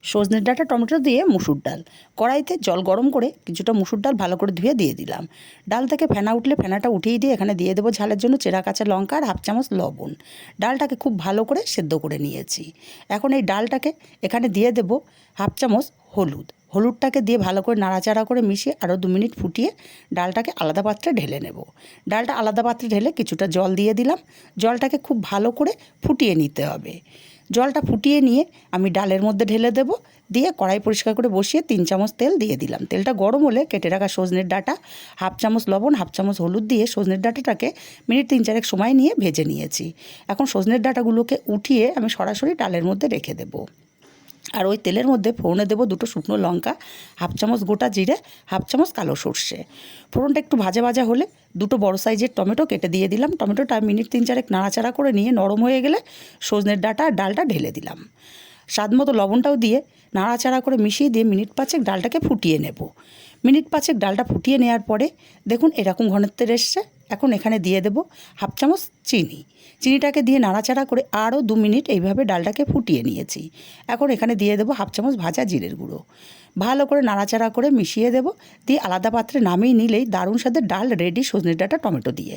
সজনের ডাঁটা টমেটো দিয়ে মুসুর ডাল। কড়াইতে জল গরম করে কিছুটা মুসুর ডাল ভালো করে ধুয়ে দিয়ে দিলাম। ডাল থেকে ফেনা উঠলে ফেনাটা উঠিয়ে দিয়ে এখানে দিয়ে দেবো ঝালের জন্য চেরা কাঁচা লঙ্কা আর হাফ চামচ লবণ। ডালটাকে খুব ভালো করে সেদ্ধ করে নিয়েছি। এখন এই ডালটাকে এখানে দিয়ে দেবো হাফ চামচ হলুদ। হলুদটাকে দিয়ে ভালো করে নাড়াচাড়া করে মিশিয়ে আরও 2 মিনিট ফুটিয়ে ডালটাকে আলাদা পাত্রে ঢেলে নেব। ডালটা আলাদা পাত্রে ঢেলে কিছুটা জল দিয়ে দিলাম। জলটাকে খুব ভালো করে ফুটিয়ে নিতে হবে। জলটা ফুটিয়ে নিয়ে আমি ডালের মধ্যে ঢেলে দেবো। দিয়ে কড়াই পরিষ্কার করে বসিয়ে 3 চামচ তেল দিয়ে দিলাম। তেলটা গরম হলে কেটে রাখা সজনের ডাঁটা, হাফ চামচ লবণ, হাফ চামচ হলুদ দিয়ে সজনের ডাঁটাটাকে মিনিট 3-4 সময় নিয়ে ভেজে নিয়েছি। এখন সজনের ডাঁটাগুলোকে উঠিয়ে আমি সরাসরি ডালের মধ্যে রেখে দেবো। আর ওই তেলের মধ্যে ফোড়নে দেবো 2টো শুকনো লঙ্কা, হাফ চামচ গোটা জিরে, হাফ চামচ কালো সর্ষে। ফোড়নটা একটু ভাজা ভাজা হলে 2টো বড় সাইজের টমেটো কেটে দিয়ে দিলাম। টমেটোটা মিনিট 3-4 নাড়াচাড়া করে নিয়ে নরম হয়ে গেলে সজনের ডাঁটা আর ডালটা ঢেলে দিলাম। স্বাদ মতো লবণটাও দিয়ে নাড়াচাড়া করে মিশিয়ে দিয়ে মিনিট 5 ডালটাকে ফুটিয়ে নেব। মিনিট 5 ডালটা ফুটিয়ে নেওয়ার পরে দেখুন এরকম ঘনত্বের এসছে। এখন এখানে দিয়ে দেব হাফ চামচ চিনি। চিনিটাকে দিয়ে নাড়াচাড়া করে আরও 2 মিনিট এইভাবে ডালটাকে ফুটিয়ে নিয়েছি। এখন এখানে দিয়ে দেবো হাফ চামচ ভাজা জিরের গুঁড়ো। ভালো করে নাড়াচাড়া করে মিশিয়ে দেব। দিয়ে আলাদা পাত্রে নামিয়ে নিলেই দারুণ স্বাদের ডাল রেডি সজনে ডাঁটা টমেটো দিয়ে।